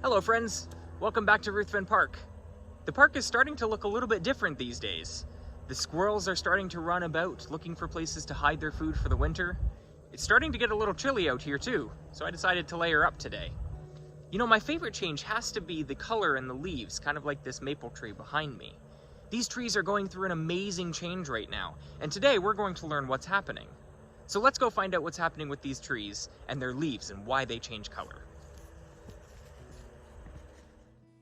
Hello friends, welcome back to Ruthven Park. The park is starting to look a little bit different these days. The squirrels are starting to run about looking for places to hide their food for the winter. It's starting to get a little chilly out here too, so I decided to layer up today. You know, my favorite change has to be the color in the leaves, kind of like this maple tree behind me. These trees are going through an amazing change right now, and today we're going to learn what's happening. So let's go find out what's happening with these trees and their leaves and why they change color.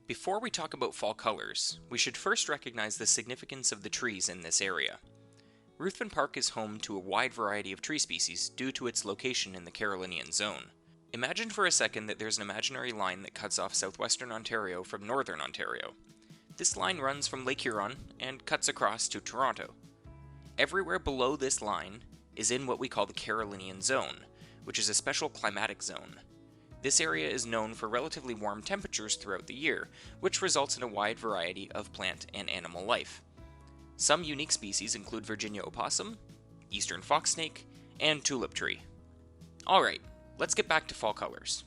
Before we talk about fall colors, we should first recognize the significance of the trees in this area. Ruthven Park is home to a wide variety of tree species due to its location in the Carolinian zone. Imagine for a second that there's an imaginary line that cuts off southwestern Ontario from northern Ontario. This line runs from Lake Huron and cuts across to Toronto. Everywhere below this line is in what we call the Carolinian zone, which is a special climatic zone. This area is known for relatively warm temperatures throughout the year, which results in a wide variety of plant and animal life. Some unique species include Virginia opossum, eastern foxsnake, and tulip tree. Alright, let's get back to fall colors.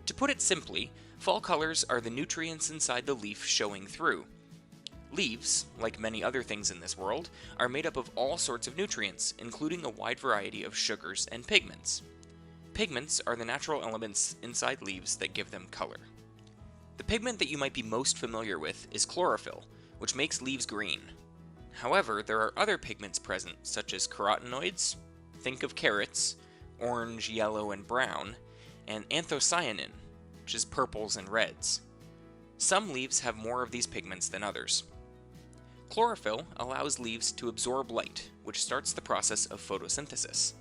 To put it simply, fall colors are the nutrients inside the leaf showing through. Leaves, like many other things in this world, are made up of all sorts of nutrients, including a wide variety of sugars and pigments. Pigments are the natural elements inside leaves that give them color. The pigment that you might be most familiar with is chlorophyll, which makes leaves green. However, there are other pigments present, such as carotenoids, think of carrots, orange, yellow, and brown, and anthocyanin, which is purples and reds. Some leaves have more of these pigments than others. Chlorophyll allows leaves to absorb light, which starts the process of photosynthesis.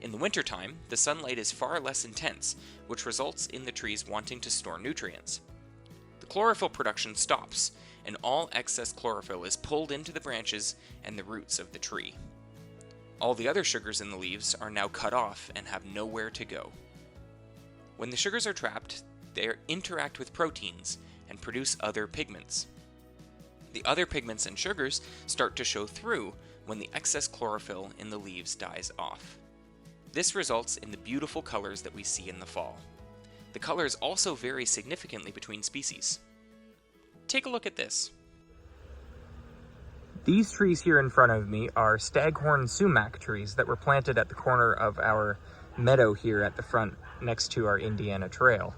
In the wintertime, the sunlight is far less intense, which results in the trees wanting to store nutrients. The chlorophyll production stops, and all excess chlorophyll is pulled into the branches and the roots of the tree. All the other sugars in the leaves are now cut off and have nowhere to go. When the sugars are trapped, they interact with proteins and produce other pigments. The other pigments and sugars start to show through when the excess chlorophyll in the leaves dies off. This results in the beautiful colors that we see in the fall. The colors also vary significantly between species. Take a look at this. These trees here in front of me are Staghorn Sumac trees that were planted at the corner of our meadow here at the front next to our Indiana Trail.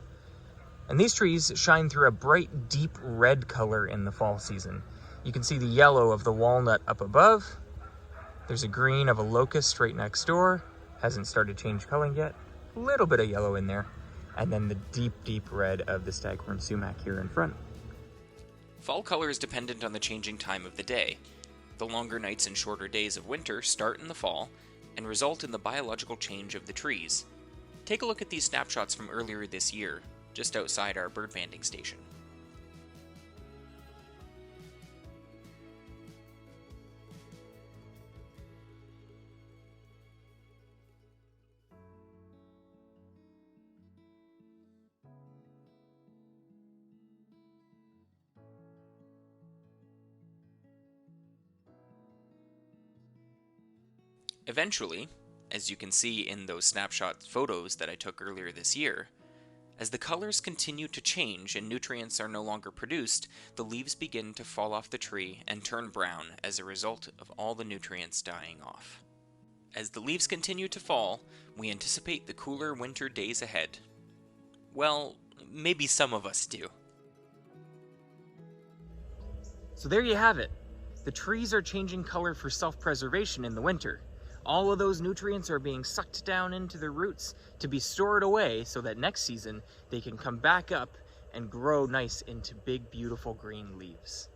And these trees shine through a bright, deep red color in the fall season. You can see the yellow of the walnut up above. There's a green of a locust right next door. Hasn't started change coloring yet. A little bit of yellow in there. And then the deep, deep red of the Staghorn Sumac here in front. Fall color is dependent on the changing time of the day. The longer nights and shorter days of winter start in the fall and result in the biological change of the trees. Take a look at these snapshots from earlier this year, just outside our bird banding station. Eventually, as you can see in those snapshot photos that I took earlier this year, as the colors continue to change and nutrients are no longer produced, the leaves begin to fall off the tree and turn brown as a result of all the nutrients dying off. As the leaves continue to fall, we anticipate the cooler winter days ahead. Well, maybe some of us do. So there you have it. The trees are changing color for self-preservation in the winter. All of those nutrients are being sucked down into the roots to be stored away so that next season they can come back up and grow nice into big, beautiful green leaves.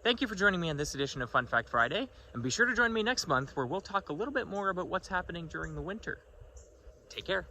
Thank you for joining me on this edition of Fun Fact Friday, and be sure to join me next month where we'll talk a little bit more about what's happening during the winter. Take care.